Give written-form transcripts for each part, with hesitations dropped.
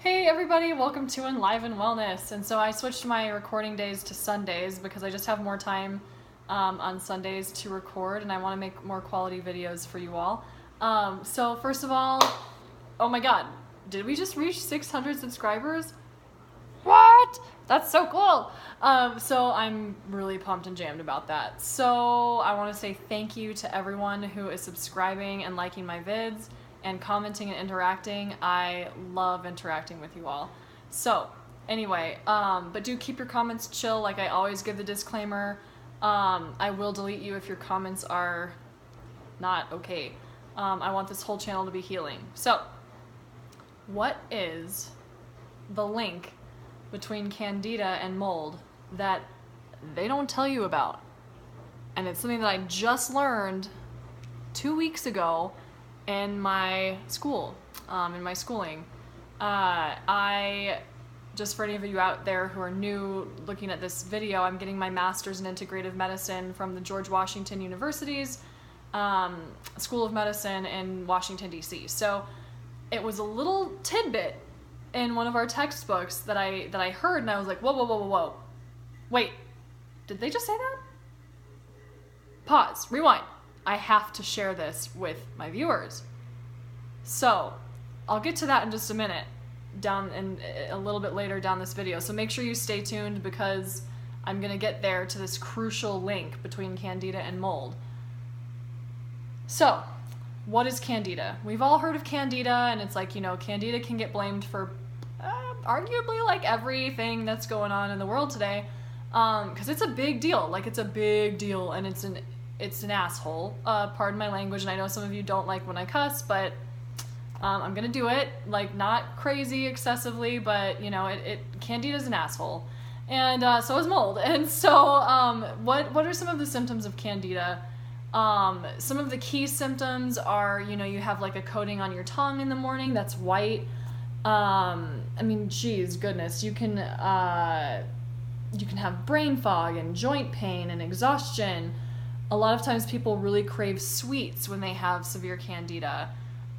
Hey everybody, welcome to Enliven Wellness. And so I switched my recording days to Sundays because I just have more time on Sundays to record and I want to make more quality videos for you all. So first of all, oh my god, did we just reach 600 subscribers? What? That's so cool. So I'm really pumped and jammed about that. So I want to say thank you to everyone who is subscribing and liking my vids and commenting and interacting. I love interacting with you all. So anyway, but do keep your comments chill. Like I always give the disclaimer, I will delete you if your comments are not okay. I want this whole channel to be healing. So what is the link between Candida and mold that they don't tell you about? And it's something that I just learned 2 weeks ago in my school, in my schooling. Just for any of you out there who are new looking at this video, I'm getting my master's in integrative medicine from the George Washington University's School of Medicine in Washington, D.C. So it was a little tidbit in one of our textbooks that I heard, and I was like, whoa, whoa, whoa, whoa, whoa. Wait, did they just say that? Pause, rewind. I have to share this with my viewers. So I'll get to that in just a minute, a little bit later down this video. So make sure you stay tuned because I'm gonna get there to this crucial link between Candida and mold. So what is Candida? We've all heard of Candida, and it's like, you know, Candida can get blamed for arguably like everything that's going on in the world today, because it's a big deal. Like it's a big deal, and it's an asshole. Pardon my language, and I know some of you don't like when I cuss, but I'm gonna do it. Like not crazy excessively, but you know, Candida's an asshole, and so is mold. And so, what are some of the symptoms of Candida? Some of the key symptoms are, you know, you have like a coating on your tongue in the morning that's white. I mean, geez, goodness, you can have brain fog and joint pain and exhaustion. A lot of times people really crave sweets when they have severe Candida.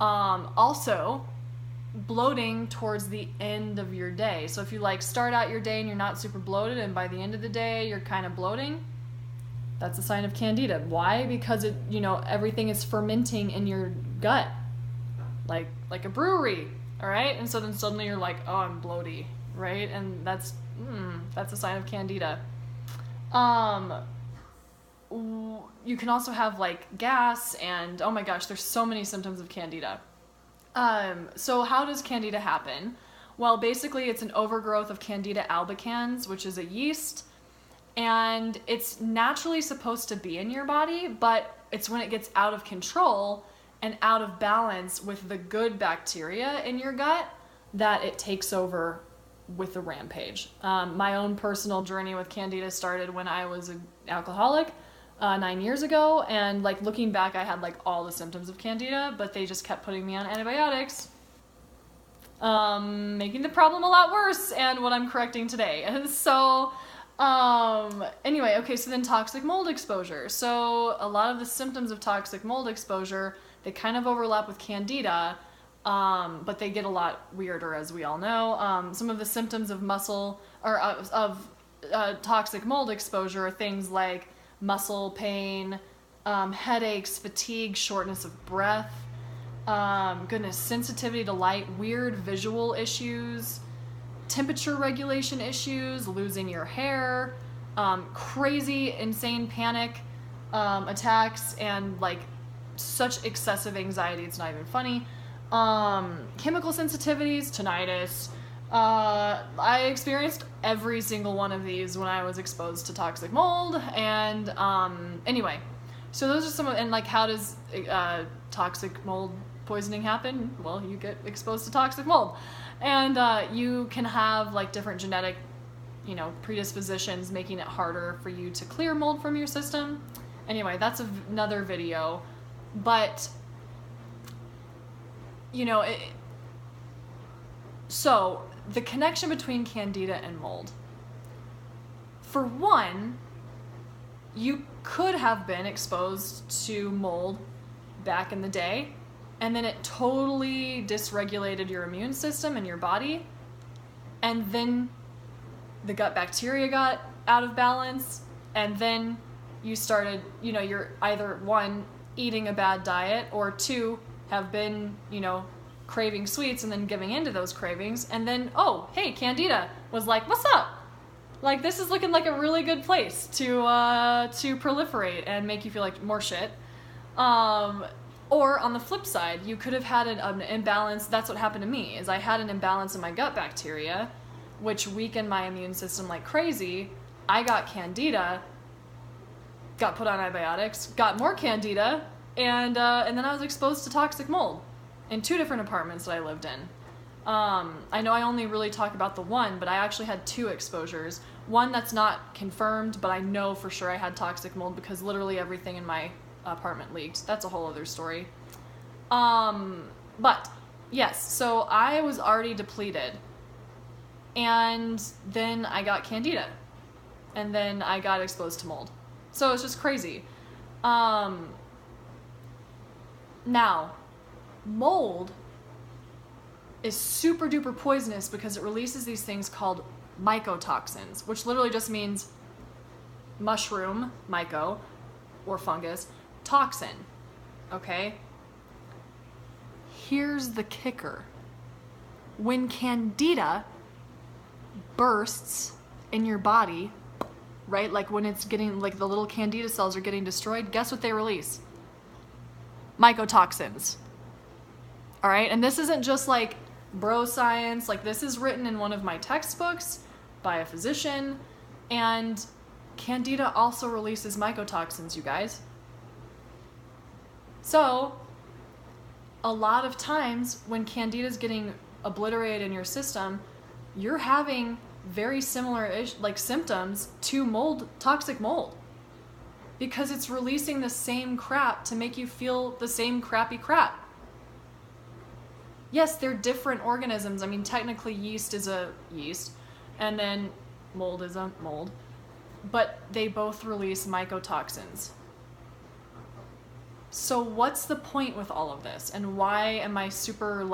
Also, bloating towards the end of your day. So if you like start out your day and you're not super bloated, and by the end of the day you're kind of bloating, that's a sign of Candida. Why? Because everything is fermenting in your gut, like a brewery, all right? And so then suddenly you're like, oh, I'm bloaty, right? And that's a sign of Candida. You can also have like gas, and oh my gosh, there's so many symptoms of Candida. So how does Candida happen? Well, basically it's an overgrowth of Candida albicans, which is a yeast, and it's naturally supposed to be in your body, but it's when it gets out of control and out of balance with the good bacteria in your gut that it takes over with the rampage. My own personal journey with Candida started when I was an alcoholic 9 years ago, and like looking back, I had like all the symptoms of Candida, but they just kept putting me on antibiotics, making the problem a lot worse, and what I'm correcting today. And so anyway, okay, so then toxic mold exposure. So a lot of the symptoms of toxic mold exposure, they kind of overlap with Candida, but they get a lot weirder, as we all know. Some of the symptoms of toxic mold exposure are things like muscle pain, headaches, fatigue, shortness of breath, sensitivity to light, weird visual issues, temperature regulation issues, losing your hair, crazy, insane panic attacks, and like such excessive anxiety, it's not even funny. Chemical sensitivities, tinnitus. I experienced every single one of these when I was exposed to toxic mold, and anyway, so those are some of, and like how does toxic mold poisoning happen? Well, you get exposed to toxic mold, and you can have like different genetic, predispositions making it harder for you to clear mold from your system. Anyway, that's another video, but so the connection between Candida and mold. For one, you could have been exposed to mold back in the day, and then it totally dysregulated your immune system and your body, and then the gut bacteria got out of balance, and then you started, you're either one, eating a bad diet, or two, have been, craving sweets and then giving into those cravings, and then, oh, hey, Candida was like, what's up? Like, this is looking like a really good place to proliferate and make you feel like more shit. Or on the flip side, you could have had an imbalance. That's what happened to me, is I had an imbalance in my gut bacteria, which weakened my immune system like crazy. I got Candida, got put on antibiotics, got more Candida, and then I was exposed to toxic mold in 2 different apartments that I lived in. I know I only really talk about the one, but I actually had 2 exposures. One that's not confirmed, but I know for sure I had toxic mold because literally everything in my apartment leaked. That's a whole other story. But yes, so I was already depleted, and then I got Candida, and then I got exposed to mold. So it's just crazy. Now, mold is super duper poisonous because it releases these things called mycotoxins, which literally just means mushroom, myco, or fungus, toxin, okay? Here's the kicker. When Candida bursts in your body, right, like when it's getting, like the little Candida cells are getting destroyed, guess what they release? Mycotoxins. All right, and this isn't just like bro science, like this is written in one of my textbooks by a physician, and Candida also releases mycotoxins, you guys. So, a lot of times when Candida is getting obliterated in your system, you're having very similar symptoms to mold, toxic mold, because it's releasing the same crap to make you feel the same crappy crap. Yes, they're different organisms. I mean, technically yeast is a yeast, and then mold is a mold, but they both release mycotoxins. So what's the point with all of this? And why am I super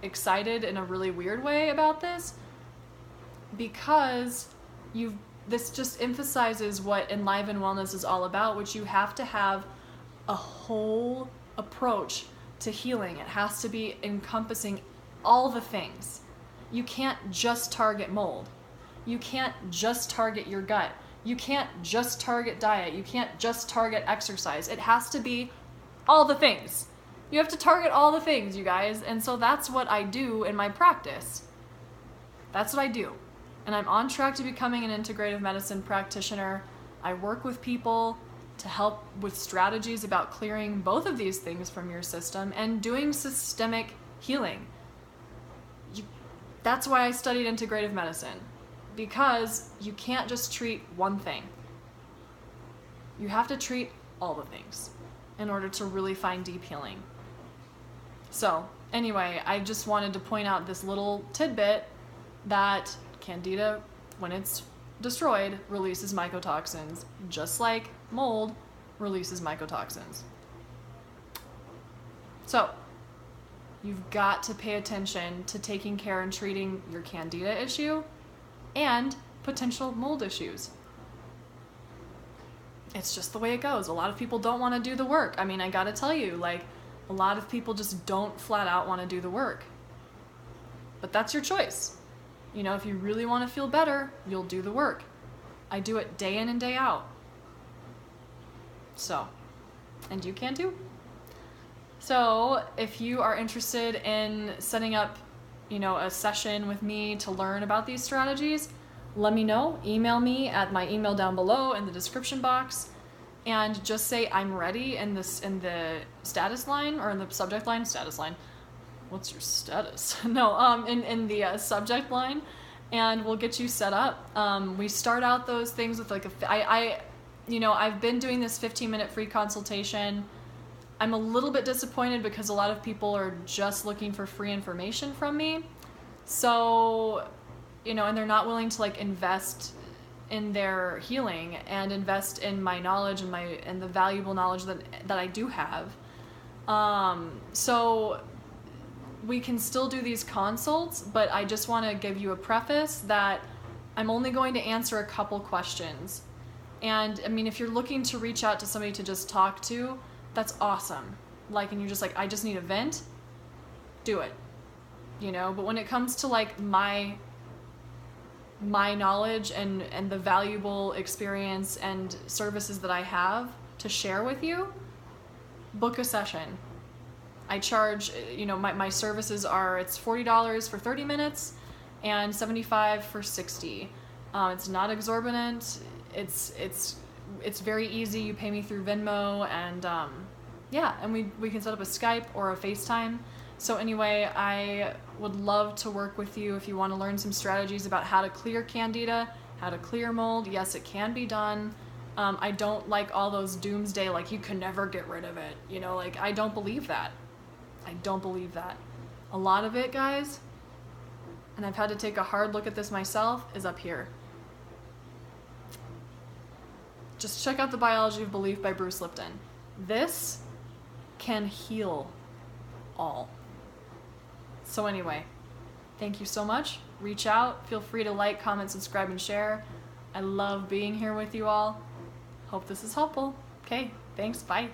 excited in a really weird way about this? Because this just emphasizes what Enliven Wellness is all about, which you have to have a whole approach to healing. It has to be encompassing all the things. You can't just target mold. You can't just target your gut. You can't just target diet. You can't just target exercise. It has to be all the things. You have to target all the things, you guys. And so that's what I do in my practice. That's what I do. And I'm on track to becoming an integrative medicine practitioner. I work with people to help with strategies about clearing both of these things from your system and doing systemic healing. That's why I studied integrative medicine, because you can't just treat one thing. You have to treat all the things in order to really find deep healing. So anyway, I just wanted to point out this little tidbit that Candida, when it's destroyed, releases mycotoxins, just like mold releases mycotoxins. So you've got to pay attention to taking care and treating your Candida issue and potential mold issues. It's just the way it goes. A lot of people don't want to do the work. I mean, I gotta tell you, a lot of people just don't flat out want to do the work. But that's your choice. If you really want to feel better, you'll do the work. I do it day in and day out. So, and you can too. So, if you are interested in setting up, a session with me to learn about these strategies, let me know. Email me at my email down below in the description box, and just say I'm ready in the status line, or in the subject line. Status line. What's your status? No, in the subject line, and we'll get you set up. We start out those things with I've been doing this 15-minute free consultation. I'm a little bit disappointed because a lot of people are just looking for free information from me. So, and they're not willing to invest in their healing and invest in my knowledge and the valuable knowledge that I do have. So we can still do these consults, but I just want to give you a preface that I'm only going to answer a couple questions. And I mean, if you're looking to reach out to somebody to just talk to, that's awesome. Like, and you're just like, I just need a vent, do it, you know? But when it comes to like my knowledge and the valuable experience and services that I have to share with you, book a session. I charge, you know, my services are, it's $40 for 30 minutes and $75 for 60. It's not exorbitant. It's very easy. You pay me through Venmo, and yeah, and we can set up a Skype or a FaceTime. So anyway, I would love to work with you if you want to learn some strategies about how to clear Candida, how to clear mold. Yes, it can be done. I don't like all those doomsday, like you can never get rid of it. You know, like I don't believe that. I don't believe that. A lot of it, guys, and I've had to take a hard look at this myself, is up here. Just check out The Biology of Belief by Bruce Lipton. This can heal all. So anyway, thank you so much. Reach out. Feel free to like, comment, subscribe, and share. I love being here with you all. Hope this is helpful. Okay, thanks. Bye.